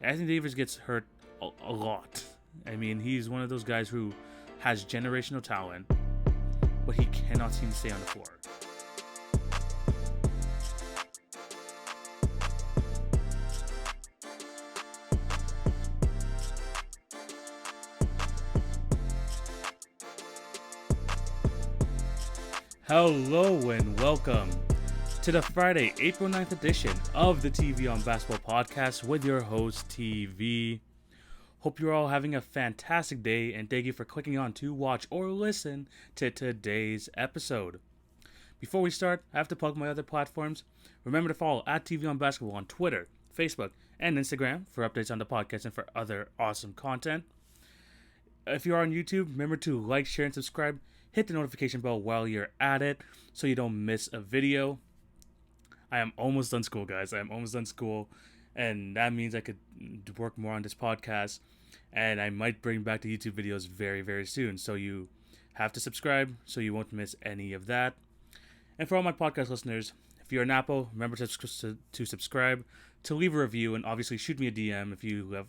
Anthony Davis gets hurt a lot. I mean, he's one of those guys who has generational talent, but he cannot seem to stay on the floor. Hello and welcome to the Friday, April 9th edition of the TV on Basketball podcast with your host, TV. Hope you're all having a fantastic day and thank you for clicking on to watch or listen to today's episode. Before we start, I have to plug my other platforms. Remember to follow at TV on Basketball on Twitter, Facebook, and Instagram for updates on the podcast and for other awesome content. If you are on YouTube, remember to like, share, and subscribe. Hit the notification bell while you're at it so you don't miss a video. I am almost done school, guys. I am almost done school, and that means I could work more on this podcast, and I might bring back the YouTube videos very, very soon. So you have to subscribe so you won't miss any of that. And for all my podcast listeners, if you're an Apple, remember to subscribe, to leave a review, and obviously shoot me a DM if you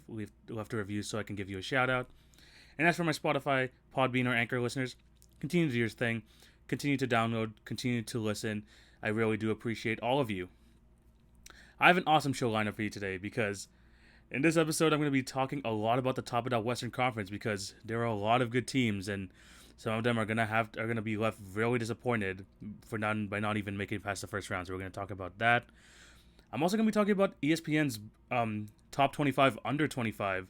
left a review so I can give you a shout out. And as for my Spotify, Podbean, or Anchor listeners, continue to do your thing. Continue to download. Continue to listen. I really do appreciate all of you. I have an awesome show lineup for you today because in this episode I'm going to be talking a lot about the top of that Western Conference because there are a lot of good teams and some of them are going to be left really disappointed by not even making it past the first round. So we're going to talk about that. I'm also going to be talking about ESPN's top 25 under 25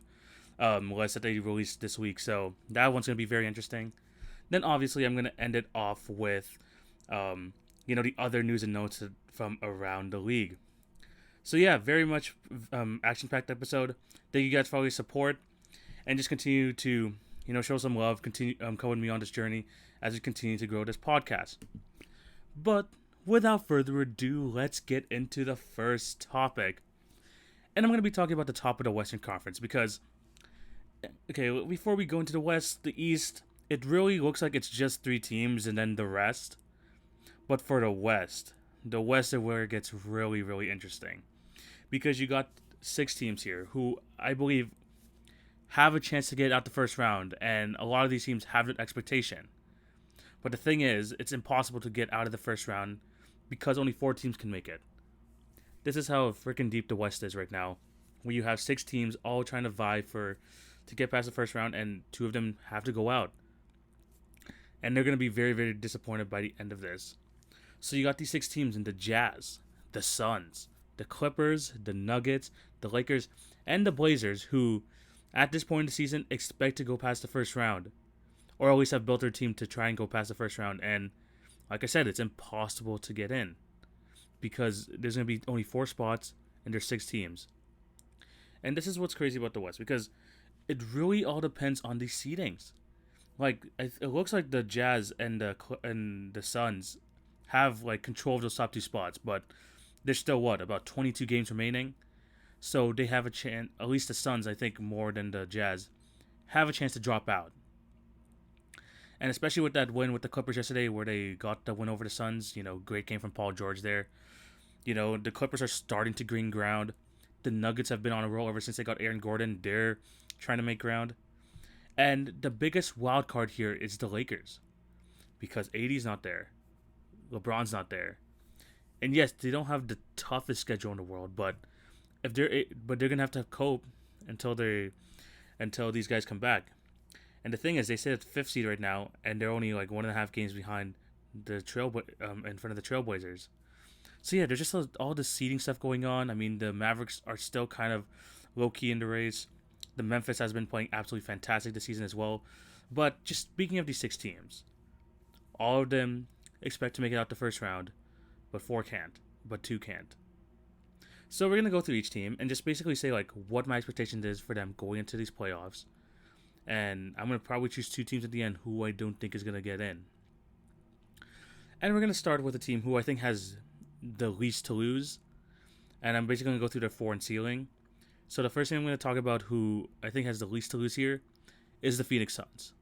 list that they released this week. So that one's going to be very interesting. Then obviously I'm going to end it off with, the other news and notes from around the league. So yeah, very much action-packed episode. Thank you guys for all your support, and just continue to, show some love. Continue come with me on this journey as we continue to grow this podcast. But without further ado, let's get into the first topic. And I'm going to be talking about the top of the Western Conference because, before we go into the West, the East, it really looks like it's just three teams and then the rest. But for the West is where it gets really, really interesting. Because you got 6 teams here who I believe have a chance to get out the first round. And a lot of these teams have that expectation. But the thing is, it's impossible to get out of the first round because only 4 teams can make it. This is how freaking deep the West is right now. Where you have 6 teams all trying to vie to get past the first round and 2 of them have to go out. And they're going to be very, very disappointed by the end of this. So you got these 6 teams in the Jazz, the Suns, the Clippers, the Nuggets, the Lakers, and the Blazers who, at this point in the season, expect to go past the first round. Or at least have built their team to try and go past the first round. And like I said, it's impossible to get in. Because there's going to be only 4 spots and there's 6 teams. And this is what's crazy about the West. Because it really all depends on the seedings. Like, it looks like the Jazz and the Suns have control of those top 2 spots, but there's still about 22 games remaining, so they have a chance. At least the Suns, I think, more than the Jazz, have a chance to drop out. And especially with that win with the Clippers yesterday, where they got the win over the Suns, great game from Paul George there. The Clippers are starting to gain ground. The Nuggets have been on a roll ever since they got Aaron Gordon. They're trying to make ground. And the biggest wild card here is the Lakers, because AD's not there. LeBron's not there. And yes, they don't have the toughest schedule in the world, but they're gonna have to cope until these guys come back. And the thing is, they sit at 5th seed right now, and they're only 1.5 games behind the in front of the Trailblazers. So yeah, there's just all this seeding stuff going on. I mean, the Mavericks are still kind of low key in the race. The Memphis has been playing absolutely fantastic this season as well. But just speaking of these 6 teams, all of them expect to make it out the first round, but 4 can't, but 2 can't. So we're going to go through each team and just basically say what my expectation is for them going into these playoffs. And I'm going to probably choose 2 teams at the end who I don't think is going to get in. And we're going to start with a team who I think has the least to lose. And I'm basically going to go through their floor and ceiling. So the first thing I'm going to talk about who I think has the least to lose here is the Phoenix Suns.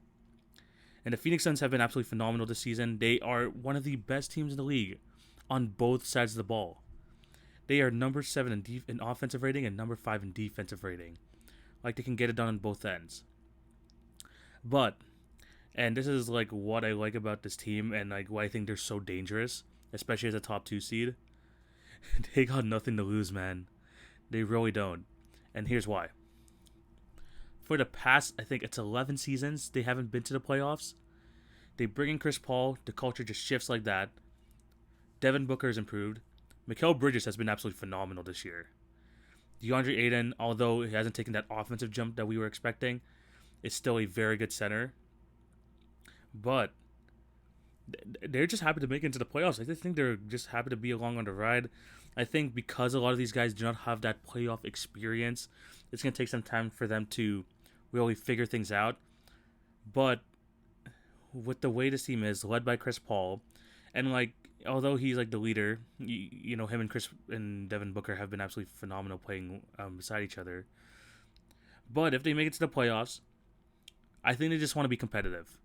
And the Phoenix Suns have been absolutely phenomenal this season. They are one of the best teams in the league on both sides of the ball. They are number 7 in offensive rating and number 5 in defensive rating. Like, they can get it done on both ends. But, and this is like what I like about this team and like why I think they're so dangerous, especially as a top 2 seed. They got nothing to lose, man. They really don't. And here's why. For the past, I think it's 11 seasons, they haven't been to the playoffs. They bring in Chris Paul, the culture just shifts like that. Devin Booker has improved. Mikal Bridges has been absolutely phenomenal this year. DeAndre Ayton, although he hasn't taken that offensive jump that we were expecting, is still a very good center. But they're just happy to make it into the playoffs. I just think they're just happy to be along on the ride. I think because a lot of these guys do not have that playoff experience, it's going to take some time for them to really figure things out. But with the way this team is, led by Chris Paul, and like, although he's like the leader, you know, him and Chris and Devin Booker have been absolutely phenomenal playing beside each other. But if they make it to the playoffs, I think they just want to be competitive.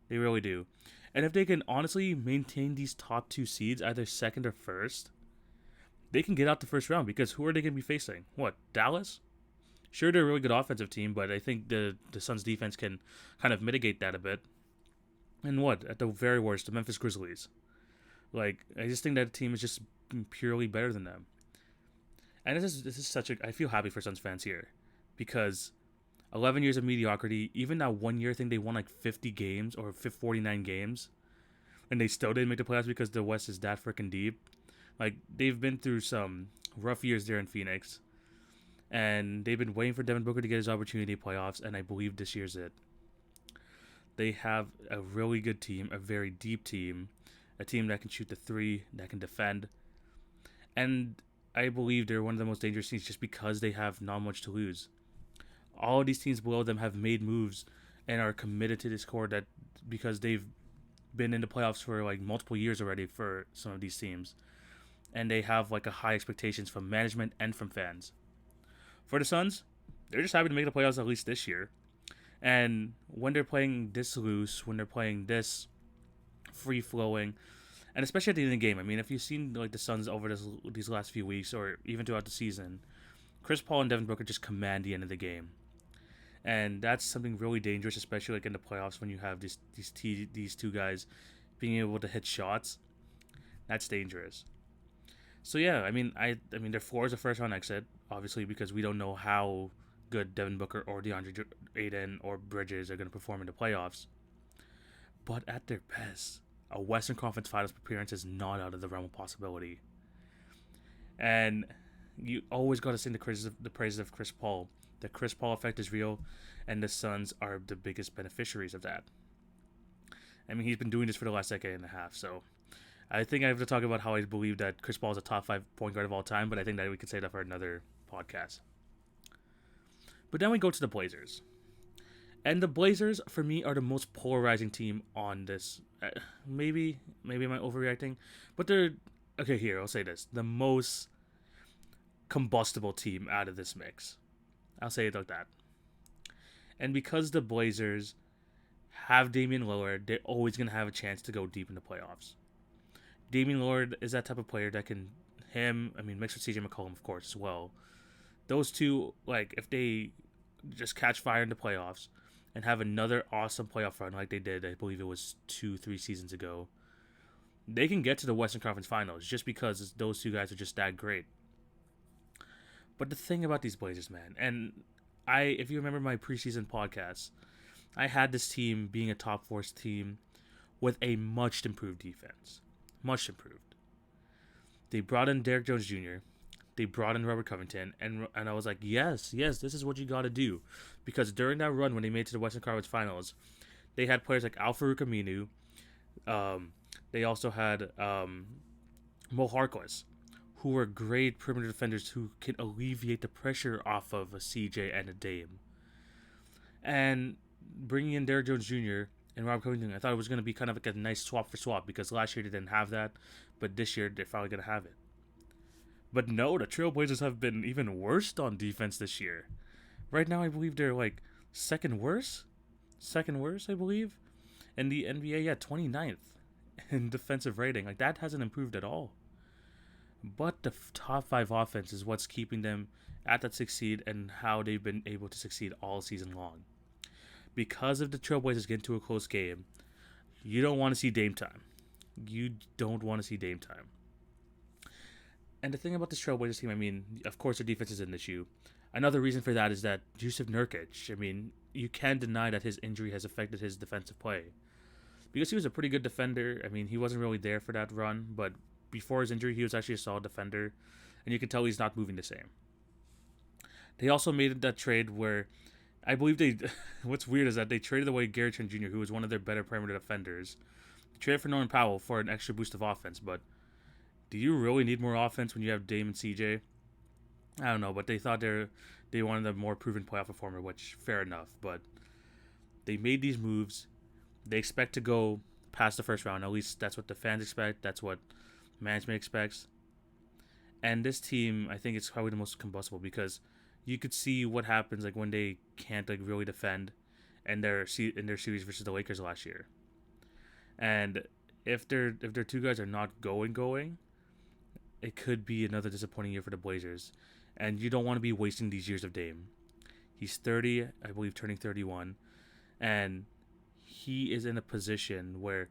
They really do. And if they can honestly maintain these top 2 seeds, either second or first, they can get out the first round, because who are they going to be facing? What, Dallas? Sure, they're a really good offensive team, but I think the Suns defense can kind of mitigate that a bit. And what, at the very worst, the Memphis Grizzlies. Like, I just think that team is just purely better than them. And this is such a... I feel happy for Suns fans here, because 11 years of mediocrity, even that 1 year thing, they won like 50 games or 49 games, and they still didn't make the playoffs because the West is that freaking deep. Like, they've been through some rough years there in Phoenix, and they've been waiting for Devin Booker to get his opportunity in playoffs, and I believe this year's it. They have a really good team, a very deep team, a team that can shoot the three, that can defend, and I believe they're one of the most dangerous teams just because they have not much to lose. All of these teams below them have made moves and are committed to this core, that because they've been in the playoffs for like multiple years already for some of these teams, and they have like a high expectations from management and from fans. For the Suns, they're just happy to make the playoffs at least this year. And when they're playing this loose, when they're playing this free flowing, and especially at the end of the game, I mean, if you've seen like the Suns over these last few weeks or even throughout the season, Chris Paul and Devin Booker just command the end of the game. And that's something really dangerous, especially like in the playoffs when you have these two guys being able to hit shots. That's dangerous. So yeah, I mean their floor is a first round exit, obviously, because we don't know how good Devin Booker or DeAndre Ayton or Bridges are going to perform in the playoffs. But at their best, a Western Conference Finals appearance is not out of the realm of possibility. And you always got to sing the praises of Chris Paul. The Chris Paul effect is real, and the Suns are the biggest beneficiaries of that. I mean, he's been doing this for the last decade and a half, so I think I have to talk about how I believe that Chris Paul is a top 5 point guard of all time, but I think that we could say that for another podcast. But then we go to the Blazers. And the Blazers, for me, are the most polarizing team on this. Maybe am I overreacting? But they're... Okay, here, I'll say this. The most combustible team out of this mix. I'll say it like that. And because the Blazers have Damian Lillard, they're always going to have a chance to go deep in the playoffs. Damian Lillard is that type of player that can... mixed with CJ McCollum, of course, as well. Those two, like, if they just catch fire in the playoffs and have another awesome playoff run like they did, I believe it was 2-3 seasons ago, they can get to the Western Conference Finals just because those two guys are just that great. But the thing about these Blazers, man, and if you remember my preseason podcast, I had this team being a top 4 team with a much improved defense. Much improved. They brought in Derrick Jones Jr., they brought in Robert Covington, and I was like, yes, this is what you got to do. Because during that run when they made to the Western Conference Finals, they had players like Al-Farouq Aminu. They also had Mo Harkless, who were great perimeter defenders who can alleviate the pressure off of a CJ and a Dame. And bringing in Derrick Jones Jr. and Robert Covington, I thought it was going to be kind of like a nice swap for swap, because last year they didn't have that, but this year they're probably going to have it. But no, the Trailblazers have been even worse on defense this year. Right now, I believe they're like second worst, I believe. In the NBA, 29th in defensive rating. Like, that hasn't improved at all. But the top five offense is what's keeping them at that 6 seed and how they've been able to succeed all season long. Because if the Trailblazers get into a close game, you don't want to see Dame time. You don't want to see Dame time. And the thing about this Trailblazers team, I mean, of course, their defense is an issue. Another reason for that is that Jusuf Nurkic, I mean, you can't deny that his injury has affected his defensive play. Because he was a pretty good defender. I mean, he wasn't really there for that run, but before his injury, he was actually a solid defender. And you can tell he's not moving the same. They also made that trade where I believe they. What's weird is that they traded away Gary Trent Jr., who was one of their better perimeter defenders. They traded for Norman Powell for an extra boost of offense, but do you really need more offense when you have Dame and CJ? I don't know, but they thought they wanted a more proven playoff performer, which fair enough. But they made these moves. They expect to go past the first round. At least that's what the fans expect. That's what management expects. And this team, I think it's probably the most combustible because you could see what happens like when they can't like really defend in their series versus the Lakers last year. And if their two guys are not going, it could be another disappointing year for the Blazers. And you don't want to be wasting these years of Dame. He's 30, I believe, turning 31, and he is in a position where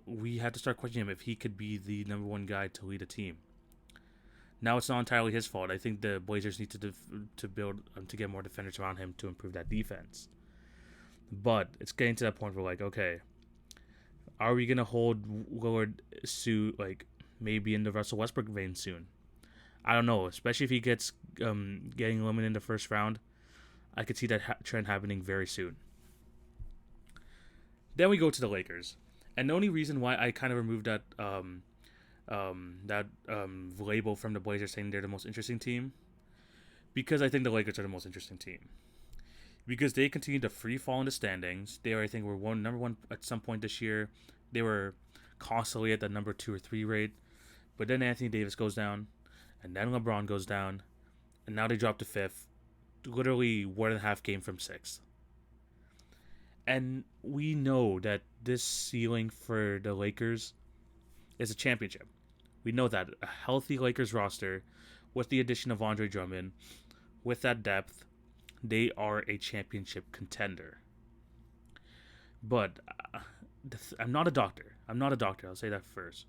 we have to start questioning him if he could be the number one guy to lead a team. Now it's not entirely his fault. I think the Blazers need to build to get more defenders around him to improve that defense. But it's getting to that point where like, okay, are we gonna hold Lillard suit like maybe in the Russell Westbrook vein soon? I don't know, especially if he gets getting eliminated in the first round. I could see that trend happening very soon. Then we go to the Lakers, and the only reason why I kind of removed that label from the Blazers saying they're the most interesting team, because I think the Lakers are the most interesting team. Because they continue to free fall in the standings. They I think were number one at some point this year. They were constantly at the number 2 or 3 rate, but then Anthony Davis goes down, and then LeBron goes down, and now they drop to 5th, literally 1.5 game from 6th. And we know that this ceiling for the Lakers is a championship. We know that a healthy Lakers roster, with the addition of Andre Drummond, with that depth, they are a championship contender. But I'm not a doctor. I'll say that first.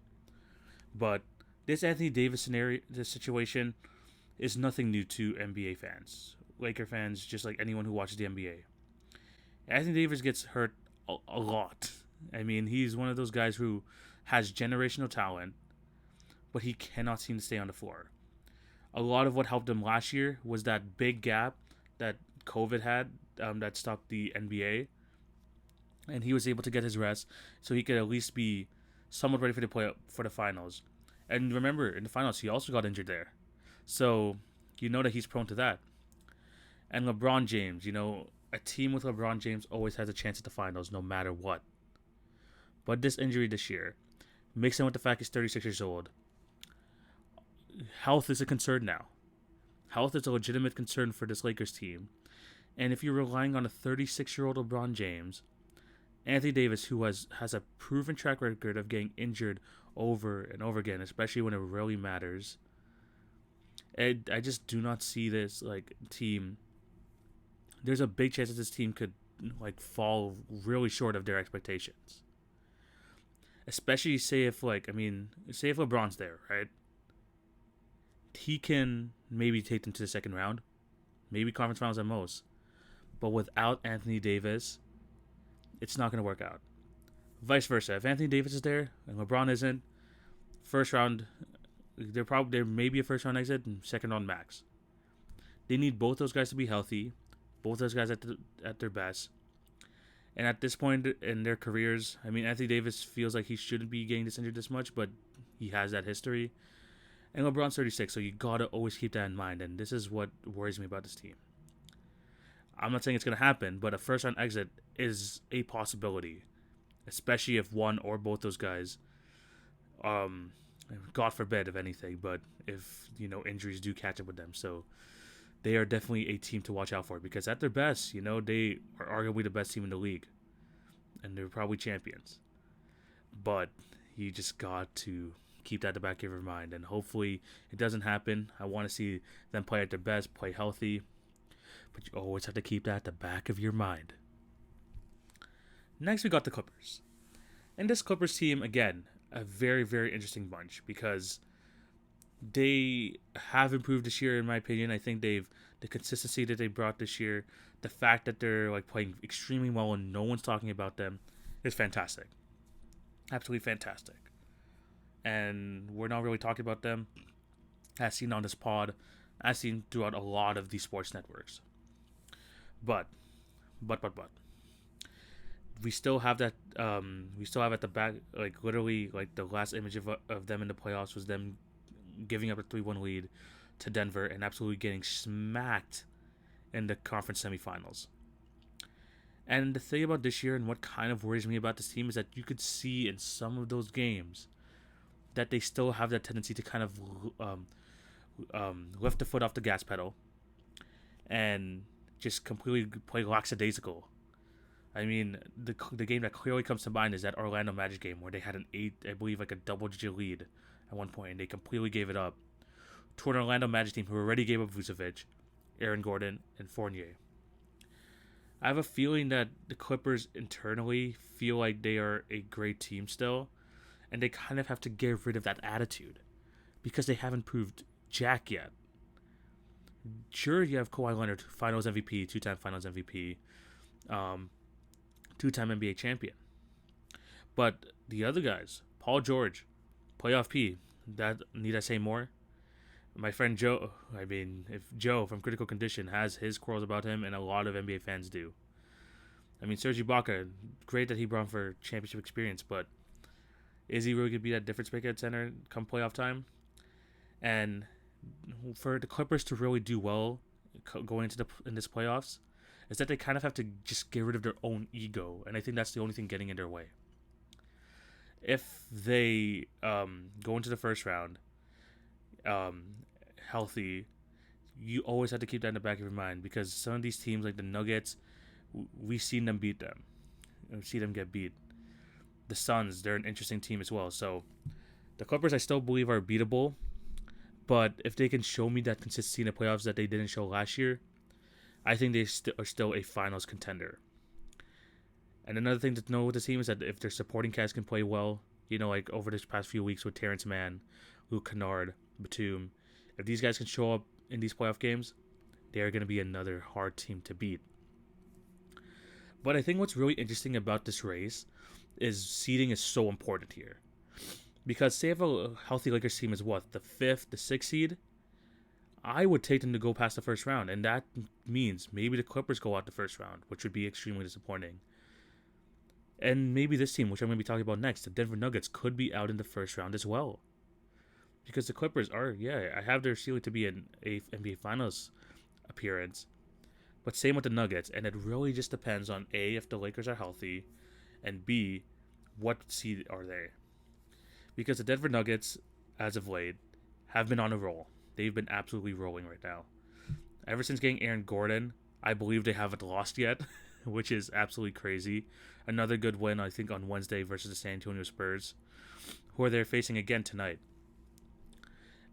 But this Anthony Davis scenario, this situation, is nothing new to NBA fans, Laker fans, just like anyone who watches the NBA. Anthony Davis gets hurt a lot. I mean, he's one of those guys who has generational talent, but he cannot seem to stay on the floor. A lot of what helped him last year was that big gap that COVID had that stopped the NBA, and he was able to get his rest so he could at least be somewhat ready for the finals. And remember, in the finals, he also got injured there. So, you know that he's prone to that. And LeBron James, a team with LeBron James always has a chance at the finals no matter what. But this injury this year, mixed in with the fact he's 36 years old, health is a concern now. Health is a legitimate concern for this Lakers team. And if you're relying on a 36-year-old LeBron James, Anthony Davis, who has a proven track record of getting injured over and over again, especially when it really matters, I just do not see this team. There's a big chance that this team could fall really short of their expectations. Especially say if LeBron's there, right? He can maybe take them to the second round, maybe conference finals at most. But without Anthony Davis, it's not going to work out. Vice versa, if Anthony Davis is there and LeBron isn't, first round, there may be a first round exit and second round max. They need both those guys to be healthy, both those guys at their best. And at this point in their careers, I mean, Anthony Davis feels like he shouldn't be getting this injured this much, but he has that history. And LeBron's 36, so you gotta always keep that in mind. And this is what worries me about this team. I'm not saying it's gonna happen, but a first round exit is a possibility, especially if one or both those guys, God forbid if anything, but if injuries do catch up with them. So they are definitely a team to watch out for because at their best, they are arguably the best team in the league, and they're probably champions. But you just got to keep that at the back of your mind. And hopefully it doesn't happen. I want to see them play at their best, play healthy. But you always have to keep that at the back of your mind. Next, we got the Clippers. And this Clippers team, again, a very, very interesting bunch because they have improved this year, in my opinion. I think the consistency that they brought this year, the fact that they're like playing extremely well and no one's talking about them is fantastic. Absolutely fantastic. And we're not really talking about them as seen on this pod, as seen throughout a lot of these sports networks. But. We still have that. We still have at the back, like literally, like the last image of them in the playoffs was them giving up a 3-1 lead to Denver and absolutely getting smacked in the conference semifinals. And the thing about this year and what kind of worries me about this team is that you could see in some of those games that they still have that tendency to kind of lift the foot off the gas pedal and just completely play lackadaisical. I mean, the game that clearly comes to mind is that Orlando Magic game where they had I believe like a double-digit lead at one point, and they completely gave it up to an Orlando Magic team who already gave up Vucevic, Aaron Gordon, and Fournier. I have a feeling that the Clippers internally feel like they are a great team still, and they kind of have to get rid of that attitude because they haven't proved jack yet. Sure, you have Kawhi Leonard, Finals MVP, two-time Finals MVP, two-time NBA champion. But the other guys, Paul George, playoff P, that need I say more? My friend Joe, if Joe from Critical Condition has his quarrels about him, and a lot of NBA fans do. I mean, Serge Ibaka, great that he brought him for championship experience, but is he really going to be that difference maker at center come playoff time? And for the Clippers to really do well going in this playoffs, is that they kind of have to just get rid of their own ego, and I think that's the only thing getting in their way. If they go into the first round healthy, you always have to keep that in the back of your mind because some of these teams like the Nuggets, we've seen them beat them. We've seen them get beat. The Suns, they're an interesting team as well. So the Clippers I still believe are beatable, but if they can show me that consistency in the playoffs that they didn't show last year, I think they are still a finals contender. And another thing to know with the team is that if their supporting cast can play well, like over this past few weeks with Terrence Mann, Luke Kennard, Batum, if these guys can show up in these playoff games, they are going to be another hard team to beat. But I think what's really interesting about this race is seeding is so important here. Because say if a healthy Lakers team is the 5th, the 6th seed, I would take them to go past the first round. And that means maybe the Clippers go out the first round, which would be extremely disappointing. And maybe this team, which I'm going to be talking about next, the Denver Nuggets, could be out in the first round as well. Because the Clippers I have their ceiling to be an NBA Finals appearance. But same with the Nuggets. And it really just depends on A, if the Lakers are healthy, and B, what seed are they. Because the Denver Nuggets, as of late, have been on a roll. They've been absolutely rolling right now. Ever since getting Aaron Gordon, I believe they haven't lost yet, which is absolutely crazy. Another good win, I think, on Wednesday versus the San Antonio Spurs, who are they facing again tonight.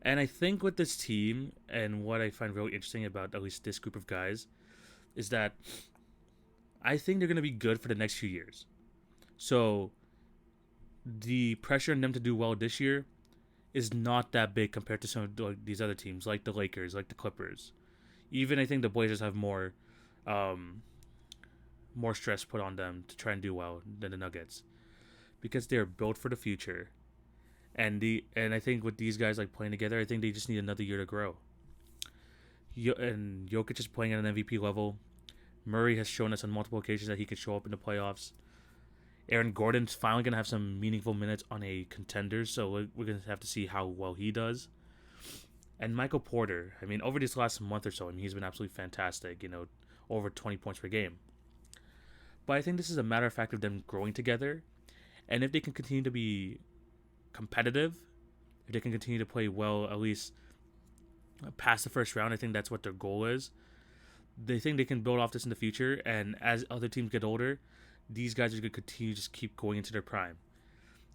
And I think with this team, and what I find really interesting about at least this group of guys, is that I think they're going to be good for the next few years. So the pressure on them to do well this year is not that big compared to some of these other teams, like the Lakers, like the Clippers. Even I think the Blazers have more stress put on them to try and do well than the Nuggets, because they're built for the future. And I think with these guys like playing together, I think they just need another year to grow. And Jokic is playing at an MVP level. Murray has shown us on multiple occasions that he can show up in the playoffs. Aaron Gordon's finally going to have some meaningful minutes on a contender, so we're going to have to see how well he does. And Michael Porter, over this last month or so, he's been absolutely fantastic, over 20 points per game. But I think this is a matter of fact of them growing together. And if they can continue to be competitive, if they can continue to play well, at least past the first round, I think that's what their goal is. They think they can build off this in the future, and as other teams get older, these guys are going to continue to just keep going into their prime.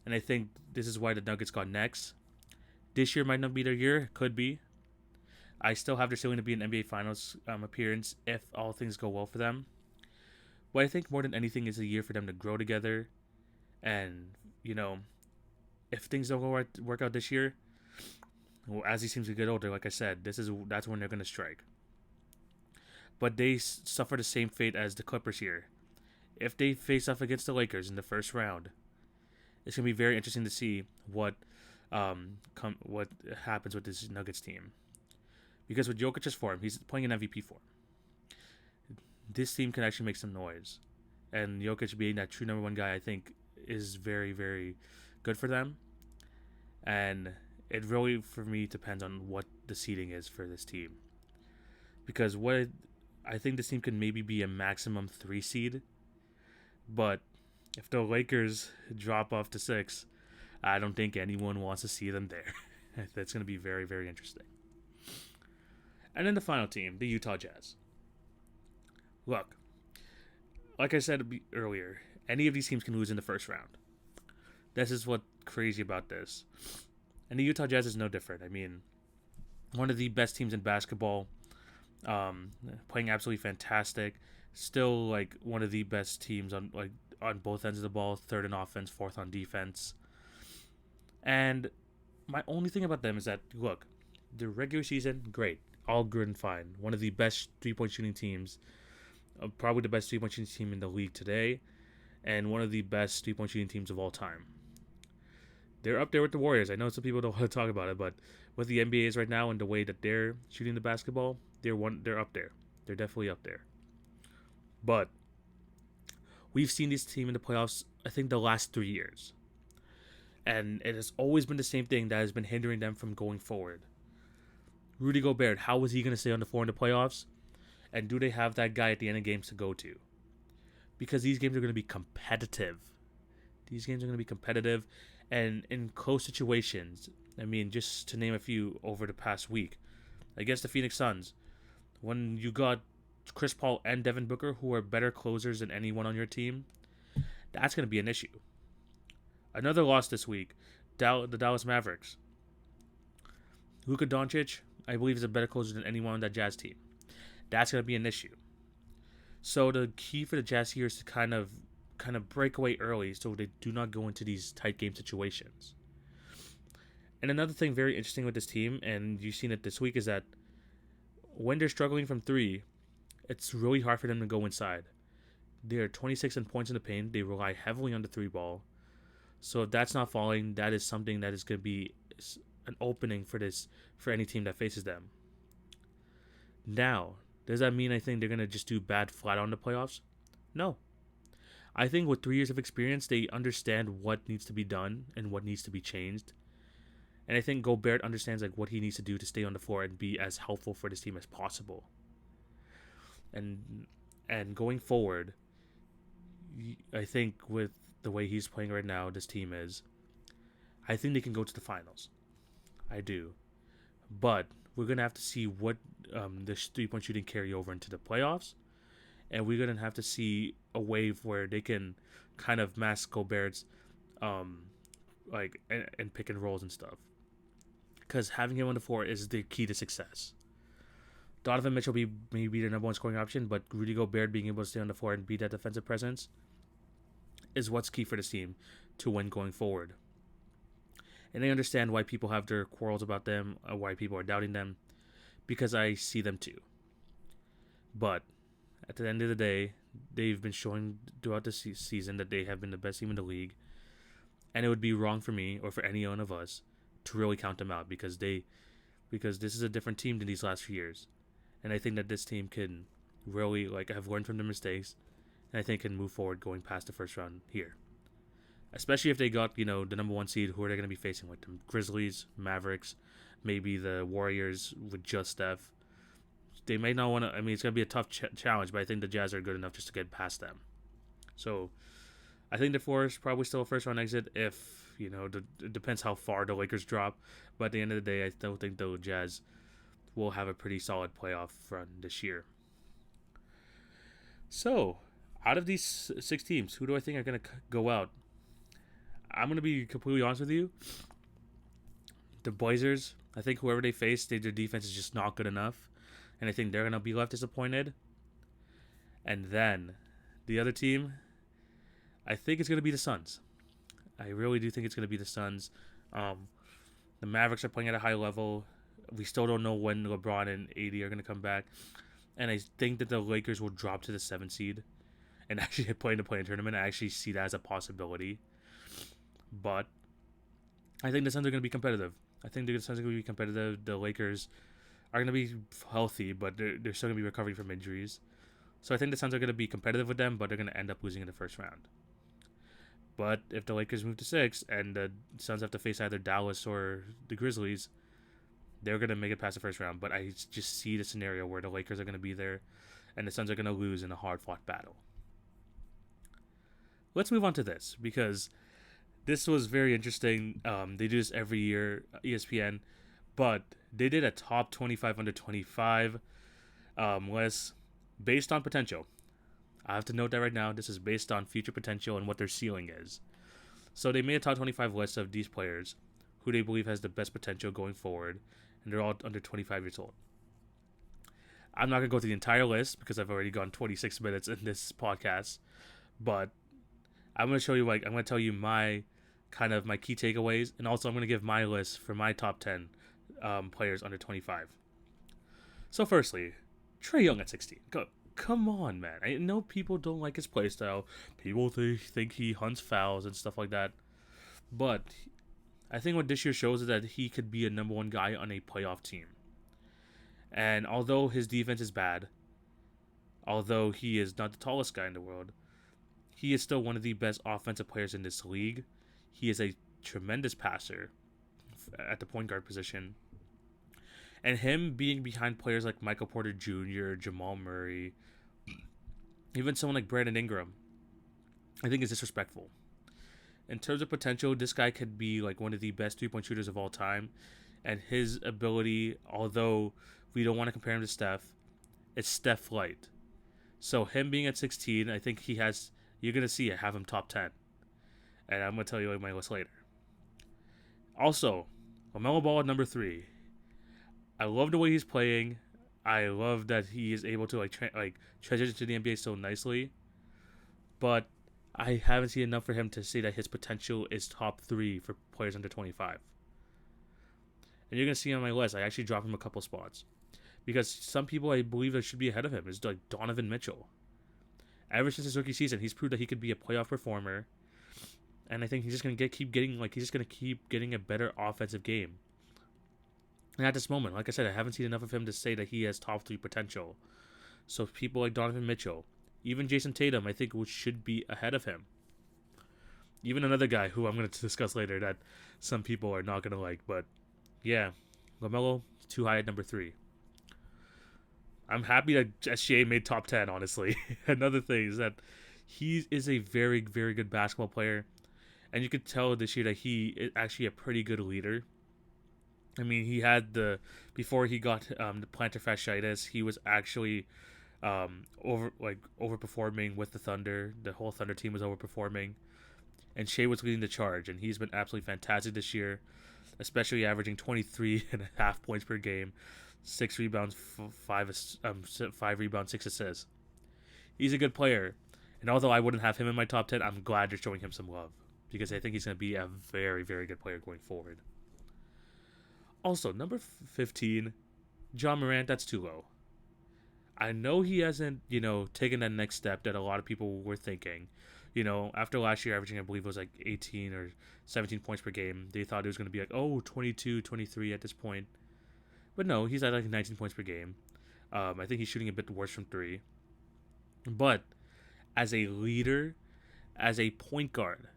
And I think this is why the Nuggets got next. This year might not be their year. Could be. I still have their ceiling to be an NBA Finals appearance if all things go well for them. But I think more than anything, it's a year for them to grow together. And, you know, if things don't work out this year, well, as he seems to get older, like I said, that's when they're going to strike. But they suffer the same fate as the Clippers here. If they face off against the Lakers in the first round, it's going to be very interesting to see what happens with this Nuggets team. Because with Jokic's form, he's playing an MVP form. This team can actually make some noise. And Jokic being that true number one guy, I think, is very, very good for them. And it really, for me, depends on what the seeding is for this team. Because I think this team can maybe be a maximum 3 seed. But if the Lakers drop off to 6, I don't think anyone wants to see them there. That's going to be very, very interesting. And then the final team, the Utah Jazz. Look, like I said earlier, any of these teams can lose in the first round. This is what's crazy about this. And the Utah Jazz is no different. I mean, one of the best teams in basketball, playing absolutely fantastic. Still, like, one of the best teams on both ends of the ball, third on offense, fourth on defense. And my only thing about them is that, look, the regular season, great. All good and fine. One of the best three-point shooting teams, probably the best three-point shooting team in the league today, and one of the best three-point shooting teams of all time. They're up there with the Warriors. I know some people don't want to talk about it, but with the NBA is right now and the way that they're shooting the basketball, they're up there. They're definitely up there. But we've seen this team in the playoffs, I think, the last 3 years. And it has always been the same thing that has been hindering them from going forward. Rudy Gobert, how is he going to stay on the floor in the playoffs? And do they have that guy at the end of games to go to? Because these games are going to be competitive. And in close situations, I mean, just to name a few over the past week, against the Phoenix Suns, when you got Chris Paul and Devin Booker, who are better closers than anyone on your team, that's going to be an issue. Another loss this week, the Dallas Mavericks. Luka Doncic, I believe, is a better closer than anyone on that Jazz team. That's going to be an issue. So the key for the Jazz here is to kind of break away early so they do not go into these tight game situations. And another thing very interesting with this team, and you've seen it this week, is that when they're struggling from 3, it's really hard for them to go inside. They are 26 in points in the paint. They rely heavily on the 3 ball. So if that's not falling, that is something that is going to be an opening for any team that faces them. Now, does that mean I think they're going to just do bad flat on the playoffs? No. I think with 3 years of experience, they understand what needs to be done and what needs to be changed. And I think Gobert understands like what he needs to do to stay on the floor and be as helpful for this team as possible. And going forward, I think with the way he's playing right now, this team is, I think they can go to the finals. I do. But we're going to have to see what this three-point shooting carry over into the playoffs. And we're going to have to see a wave where they can kind of mask Gobert's and pick and rolls and stuff. Because having him on the floor is the key to success. Donovan Mitchell may be the number one scoring option, but Rudy Gobert being able to stay on the floor and be that defensive presence is what's key for this team to win going forward. And I understand why people have their quarrels about them, why people are doubting them, because I see them too. But at the end of the day, they've been showing throughout the season that they have been the best team in the league, and it would be wrong for me or for any one of us to really count them out because this is a different team than these last few years. And I think that this team can really have learned from their mistakes, and I think can move forward going past the first round here. Especially if they got, the number 1 seed, who are they going to be facing with them? Grizzlies, Mavericks, maybe the Warriors with just Steph. They may not want to, it's going to be a tough challenge, but I think the Jazz are good enough just to get past them. So I think the floor is probably still a first round exit if, it depends how far the Lakers drop. But at the end of the day, I still think the Jazz will have a pretty solid playoff run this year. So, out of these 6 teams, who do I think are going to go out? I'm going to be completely honest with you. The Blazers, I think whoever they face, their defense is just not good enough. And I think they're going to be left disappointed. And then the other team, I think it's going to be the Suns. I really do think it's going to be the Suns. The Mavericks are playing at a high level. We still don't know when LeBron and AD are going to come back. And I think that the Lakers will drop to the 7th seed and actually play in the play-in tournament. I actually see that as a possibility. But I think the Suns are going to be competitive. I think the Suns are going to be competitive. The Lakers are going to be healthy, but they're still going to be recovering from injuries. So I think the Suns are going to be competitive with them, but they're going to end up losing in the first round. But if the Lakers move to 6 and the Suns have to face either Dallas or the Grizzlies, they're going to make it past the first round. But I just see the scenario where the Lakers are going to be there and the Suns are going to lose in a hard-fought battle. Let's move on to this, because this was very interesting. They do this every year, ESPN, but they did a top 25 under 25 list based on potential. I have to note that right now, this is based on future potential and what their ceiling is. So they made a top 25 list of these players who they believe has the best potential going forward, and they're all under 25 years old. I'm not going to go through the entire list because I've already gone 26 minutes in this podcast, but I'm going to show you, I'm going to tell you my key takeaways, and also I'm going to give my list for my top 10 players under 25. So firstly, Trae Young at 16. Come on, man. I know people don't like his playstyle. People think he hunts fouls and stuff like that. But I think what this year shows is that he could be a number one guy on a playoff team. And although his defense is bad, although he is not the tallest guy in the world, he is still one of the best offensive players in this league. He is a tremendous passer at the point guard position. And him being behind players like Michael Porter Jr., Jamal Murray, even someone like Brandon Ingram, I think is disrespectful. In terms of potential, this guy could be like one of the best three-point shooters of all time. And his ability, although we don't want to compare him to Steph, it's Steph light. So him being at 16, I think he has, you're going to see it, have him top 10. And I'm going to tell you my list later. Also, LaMelo Ball at number 3. I love the way he's playing. I love that he is able to transition to the NBA so nicely. But I haven't seen enough for him to say that his potential is top 3 for players under 25. And you're going to see on my list, I actually dropped him a couple spots. Because some people I believe that should be ahead of him is like Donovan Mitchell. Ever since his rookie season, he's proved that he could be a playoff performer. And I think he's just going to keep getting a better offensive game. And at this moment, like I said, I haven't seen enough of him to say that he has top 3 potential. So people like Donovan Mitchell, even Jason Tatum, I think should be ahead of him. Even another guy who I'm going to discuss later that some people are not going to like. But yeah, LaMelo, too high at number 3. I'm happy that SGA made top 10, honestly. Another thing is that he is a very, very good basketball player. And you could tell this year that he is actually a pretty good leader. I mean, he had before he got the plantar fasciitis, he was actually overperforming with the Thunder. The whole Thunder team was overperforming, and Shea was leading the charge, and he's been absolutely fantastic this year, especially averaging 23.5 points per game, 6 rebounds, 5 rebounds, 6 assists. He's a good player, and although I wouldn't have him in my top 10, I'm glad you're showing him some love, because I think he's going to be a very, very good player going forward. Also, number 15, John Morant, that's too low. I know he hasn't, taken that next step that a lot of people were thinking. After last year averaging, I believe it was like 18 or 17 points per game, they thought it was going to be like, 22, 23 at this point. But no, he's at like 19 points per game. I think he's shooting a bit worse from 3. But as a leader, as a point guard,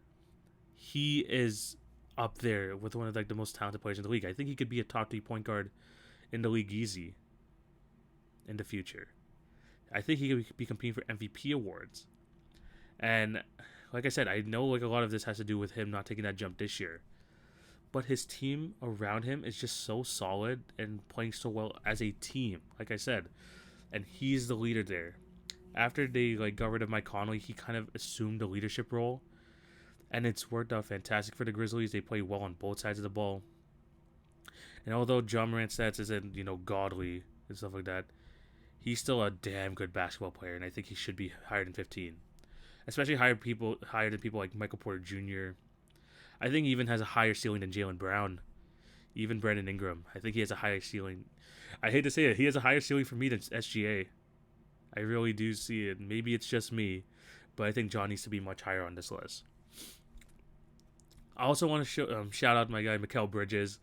he is up there with one of the most talented players in the league. I think he could be a top 3 point guard in the league easy in the future. I think he could be competing for MVP awards. And like I said, I know a lot of this has to do with him not taking that jump this year. But his team around him is just so solid and playing so well as a team, like I said. And he's the leader there. After they got rid of Mike Conley, he kind of assumed the leadership role. And it's worked out fantastic for the Grizzlies. They play well on both sides of the ball. And although John Morant's stats isn't, godly and stuff like that, he's still a damn good basketball player, and I think he should be higher than 15. Especially higher than people like Michael Porter Jr. I think he even has a higher ceiling than Jaylen Brown, even Brandon Ingram. I think he has a higher ceiling. I hate to say it, he has a higher ceiling for me than SGA. I really do see it. Maybe it's just me, but I think John needs to be much higher on this list. I also want to shout out my guy Mikal Bridges.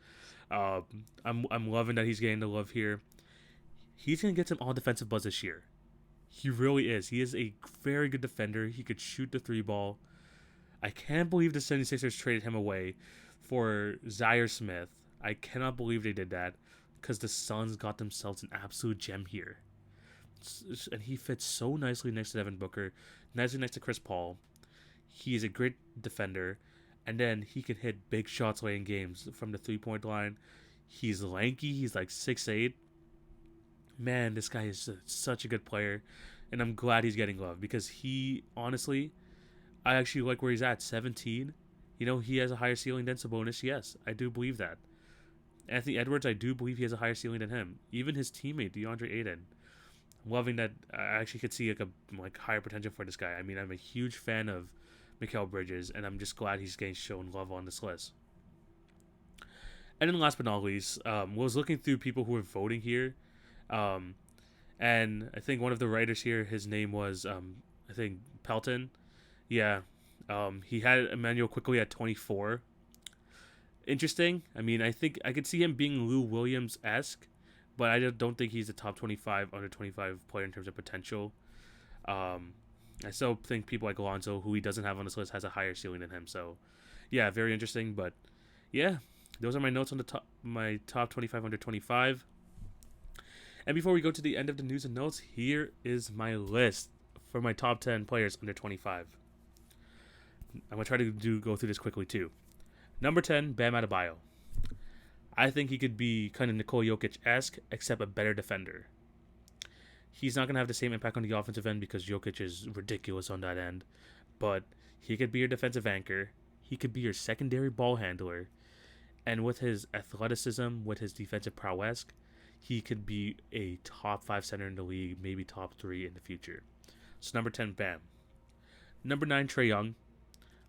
I'm loving that he's getting the love here. He's gonna get some all defensive buzz this year. He really is. He is a very good defender. He could shoot the 3-ball. I can't believe the 76ers traded him away for Zaire Smith. I cannot believe they did that because the Suns got themselves an absolute gem here. And he fits so nicely next to Devin Booker, nicely next to Chris Paul. He is a great defender. And then he can hit big shots late in games from the 3-point line. He's lanky. He's like 6'8". Man, this guy is such a good player. And I'm glad he's getting love because he, honestly, I actually like where he's at, 17. He has a higher ceiling than Sabonis. Yes, I do believe that. Anthony Edwards, I do believe he has a higher ceiling than him. Even his teammate, DeAndre Ayton. I'm loving that. I actually could see like higher potential for this guy. I mean, I'm a huge fan of Mikal Bridges, and I'm just glad he's getting shown love on this list. And then last but not least, was looking through people who were voting here, and I think one of the writers here, his name was, I think, Pelton. Yeah, he had Emmanuel quickly at 24. Interesting. I mean, I think I could see him being Lou Williams-esque, but I don't think he's a top 25, under 25 player in terms of potential. I still think people like Alonzo, who he doesn't have on this list, has a higher ceiling than him. So, yeah, very interesting. But, yeah, those are my notes on my top 25 under 25. And before we go to the end of the news and notes, here is my list for my top 10 players under 25. I'm going to try to go through this quickly, too. Number 10, Bam Adebayo. I think he could be kind of Nikola Jokic-esque, except a better defender. He's not going to have the same impact on the offensive end because Jokic is ridiculous on that end. But he could be your defensive anchor. He could be your secondary ball handler. And with his athleticism, with his defensive prowess, he could be a top 5 center in the league, maybe top 3 in the future. So number 10, Bam. Number 9, Trae Young.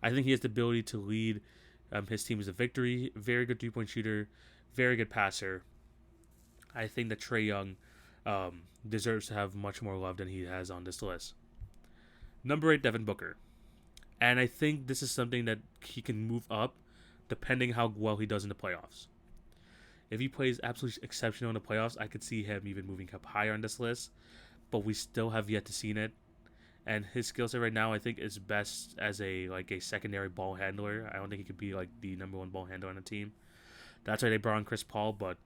I think he has the ability to lead his team to victory. Very good 3-point shooter. Very good passer. I think that Trae Young deserves to have much more love than he has on this list. Number 8, Devin Booker. And I think this is something that he can move up depending how well he does in the playoffs. If he plays absolutely exceptional in the playoffs, I could see him even moving up higher on this list. But we still have yet to see it. And his skill set right now, I think, is best as a secondary ball handler. I don't think he could be like the number 1 ball handler on the team. That's why they brought in Chris Paul, but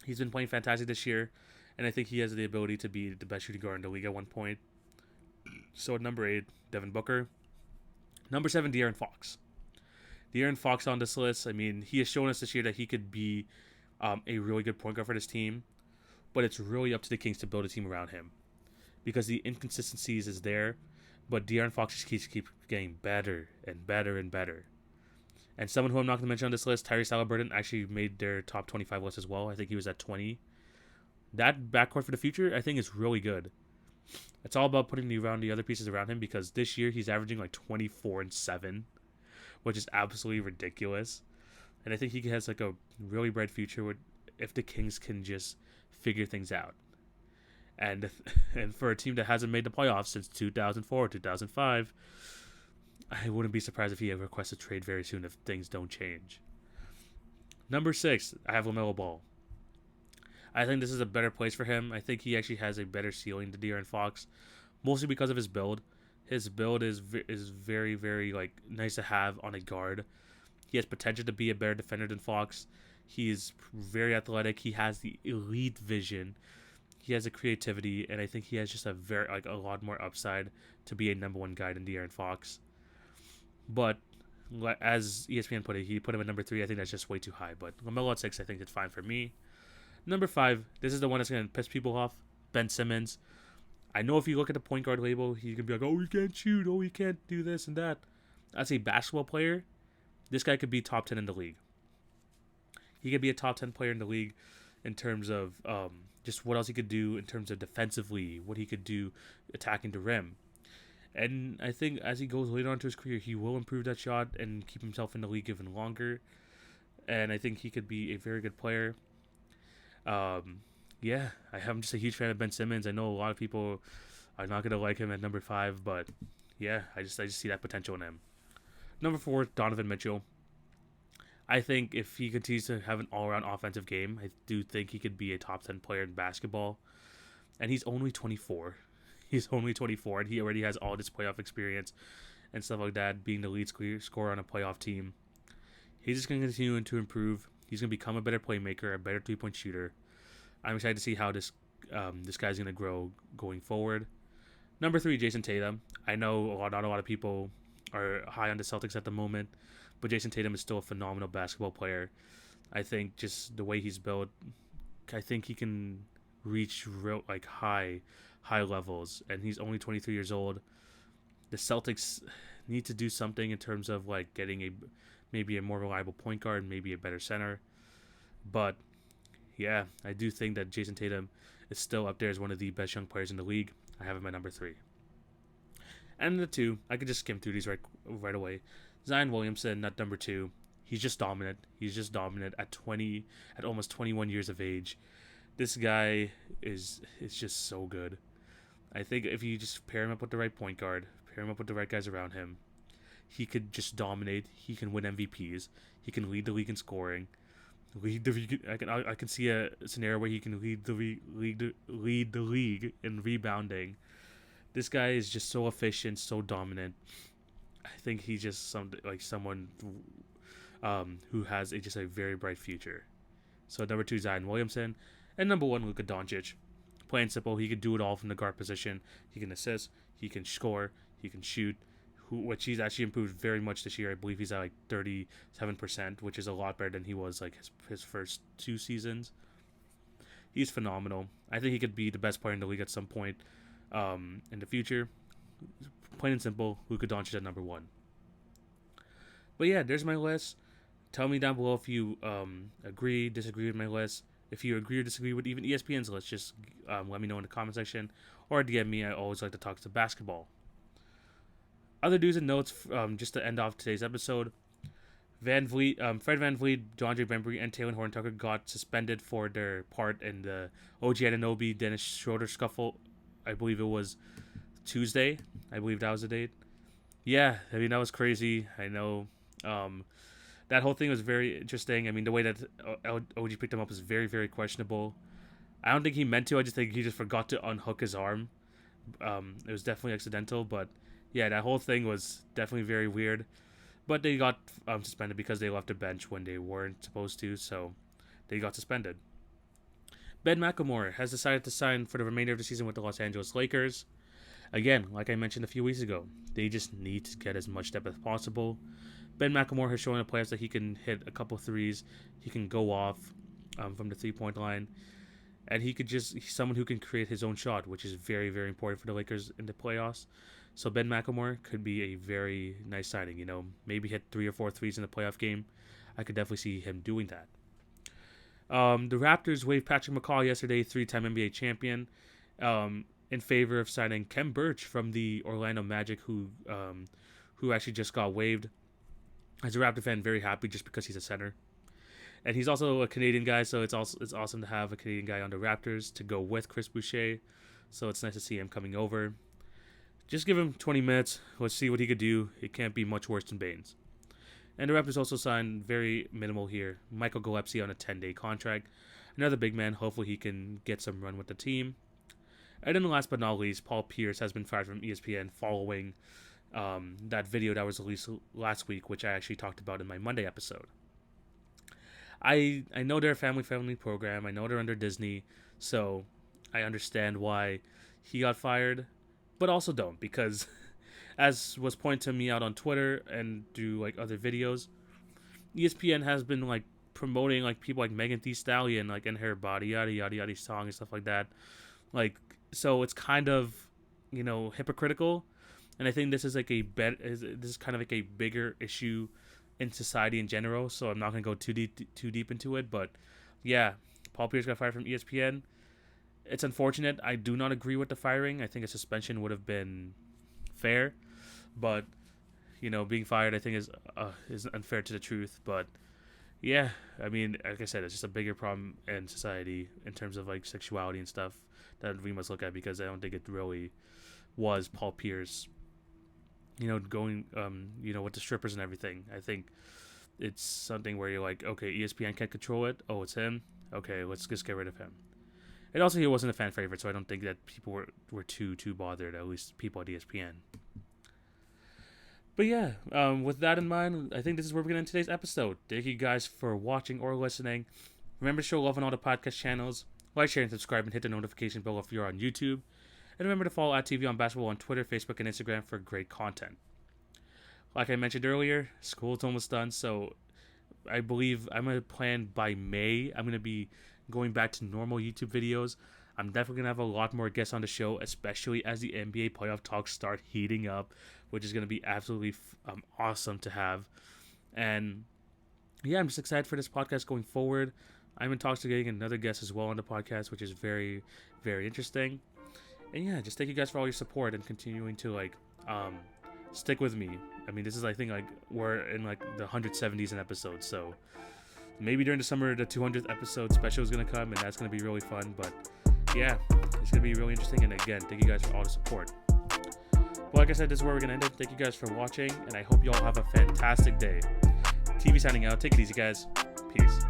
he's been playing fantastic this year. And I think he has the ability to be the best shooting guard in the league at one point. So at number 8, Devin Booker. Number 7, De'Aaron Fox. De'Aaron Fox on this list, I mean, he has shown us this year that he could be a really good point guard for this team. But it's really up to the Kings to build a team around him. Because the inconsistencies is there. But De'Aaron Fox just keeps getting better and better and better. And someone who I'm not going to mention on this list, Tyrese Haliburton, actually made their top 25 list as well. I think he was at 20. That backcourt for the future, I think, is really good. It's all about putting the other pieces around him because this year he's averaging like 24 and 7, which is absolutely ridiculous. And I think he has like a really bright future if the Kings can just figure things out. And for a team that hasn't made the playoffs since 2004, 2005, I wouldn't be surprised if he ever requests a trade very soon if things don't change. Number 6, I have LaMelo Ball. I think this is a better place for him. I think he actually has a better ceiling than De'Aaron Fox, mostly because of his build. His build is very, very nice to have on a guard. He has potential to be a better defender than Fox. He is very athletic. He has the elite vision. He has the creativity, and I think he has just a lot more upside to be a number 1 guy than De'Aaron Fox. But as ESPN put it, he put him at number 3. I think that's just way too high. But LaMelo at 6, I think it's fine for me. Number 5, this is the one that's going to piss people off. Ben Simmons. I know if you look at the point guard label, he's going to be like, oh, he can't shoot. Oh, he can't do this and that. As a basketball player, this guy could be top 10 in the league. he could be a top 10 player in the league in terms of just what else he could do in terms of defensively, what he could do attacking the rim. And I think as he goes later on to his career, he will improve that shot and keep himself in the league even longer. And I think he could be a very good player. Um, yeah, I'm just a huge fan of Ben Simmons. I know a lot of people are not gonna like him at number 5, but yeah, I just see that potential in him. Number 4, Donovan Mitchell. I think if he continues to have an all-around offensive game, I do think he could be a top 10 player in basketball. And he's only 24. He's only 24, and he already has all this playoff experience and stuff like that, being the lead scorer on a playoff team. He's just going to continue to improve. He's going to become a better playmaker, a better three-point shooter. I'm excited to see how this guy's going to grow going forward. Number 3, Jason Tatum. I know not a lot of people are high on the Celtics at the moment, but Jason Tatum is still a phenomenal basketball player. I think just the way he's built, I think he can reach real high levels, and he's only 23 years old. The Celtics need to do something in terms of getting maybe a more reliable point guard, maybe a better center. But yeah, I do think that Jason Tatum is still up there as one of the best young players in the league. I have him at number 3. And the 2, I could just skim through these right away. Zion Williamson at number 2. He's just dominant. He's just dominant at almost 21 years of age. This guy is just so good. I think if you just pair him up with the right point guard, pair him up with the right guys around him, he could just dominate. He can win MVPs. He can lead the league in scoring. I can see a scenario where he can lead the league in rebounding. This guy is just so efficient, so dominant. I think he's just someone who has just a very bright future. So number 2, Zion Williamson, and number 1, Luka Doncic. Plain simple, he can do it all from the guard position. He can assist, he can score, he can shoot, which he's actually improved very much this year. I believe he's at 37%, which is a lot better than he was his first 2 seasons. He's phenomenal. I think he could be the best player in the league at some point in the future. Plain and simple, Luka Doncic at number 1. But yeah, there's my list. Tell me down below if you agree, disagree with my list. If you agree or disagree with even ESPN's list, just let me know in the comment section or DM me. I always like to talk to basketball. Other do's and notes, just to end off today's episode. Fred VanVleet, DeAndre Bembry, and Taylor Horton-Tucker got suspended for their part in the OG Anunoby Dennis Schroeder scuffle. I believe it was Tuesday. I believe that was the date. Yeah, I mean, that was crazy. I know. That whole thing was very interesting. I mean, the way that OG picked him up was very, very questionable. I don't think he meant to. I just think he just forgot to unhook his arm. It was definitely accidental, but yeah, that whole thing was definitely very weird. But they got suspended because they left the bench when they weren't supposed to, so they got suspended. Ben McLemore has decided to sign for the remainder of the season with the Los Angeles Lakers. Again, like I mentioned a few weeks ago, they just need to get as much depth as possible. Ben McLemore has shown the players that he can hit a couple threes. He can go off from the three-point line. And he's someone who can create his own shot, which is very, very important for the Lakers in the playoffs. So Ben McLemore could be a very nice signing. Maybe hit 3 or 4 threes in the playoff game. I could definitely see him doing that. The Raptors waived Patrick McCaw yesterday, 3-time NBA champion, in favor of signing Kem Birch from the Orlando Magic, who actually just got waived. As a Raptor fan, very happy just because he's a center. And he's also a Canadian guy, so it's awesome to have a Canadian guy on the Raptors to go with Chris Boucher. So it's nice to see him coming over. Just give him 20 minutes. Let's see what he could do. It can't be much worse than Baines. And the Raptors also signed very minimal here. Michael Gillespie on a 10-day contract. Another big man. Hopefully he can get some run with the team. And then last but not least, Paul Pierce has been fired from ESPN following that video that was released last week, which I actually talked about in my Monday episode. I know they're a family-friendly program. I know they're under Disney, so I understand why he got fired, but also don't, because as was pointed to me out on Twitter and through other videos, ESPN has been promoting people like Megan Thee Stallion in her Body Yada Yada Yada song and stuff like that. So it's kind of hypocritical. And I think this is kind of a bigger issue in society in general, so I'm not gonna go too deep into it. But yeah, Paul Pierce got fired from ESPN. It's unfortunate. I do not agree with the firing. I think a suspension would have been fair, but being fired, I think is unfair to the truth. But yeah, I mean, like I said, it's just a bigger problem in society in terms of like sexuality and stuff that we must look at, because I don't think it really was Paul Pierce, going, with the strippers and everything. I think it's something where you're like, okay, ESPN can't control it. Oh, it's him. Okay, let's just get rid of him. And also, he wasn't a fan favorite, so I don't think that people were too bothered. At least people at ESPN. But yeah, with that in mind, I think this is where we're going to end today's episode. Thank you guys for watching or listening. Remember to show love on all the podcast channels. Like, share, and subscribe, and hit the notification bell if you're on YouTube. And remember to follow at TV on Basketball on Twitter, Facebook, and Instagram for great content. Like I mentioned earlier, school's almost done, so I believe I'm going to plan by May. I'm going to be going back to normal YouTube videos. I'm definitely going to have a lot more guests on the show, especially as the NBA playoff talks start heating up, which is going to be absolutely awesome to have. And yeah, I'm just excited for this podcast going forward. I'm in talks to getting another guest as well on the podcast, which is very, very interesting. And yeah, just thank you guys for all your support and continuing to stick with me. I mean, this is, I think, we're in the 170s in episodes, so maybe during the summer the 200th episode special is going to come, and that's going to be really fun. But yeah, it's going to be really interesting. And again, thank you guys for all the support. But like I said, this is where we're going to end it. Thank you guys for watching, and I hope you all have a fantastic day. TV signing out. Take it easy, guys. Peace.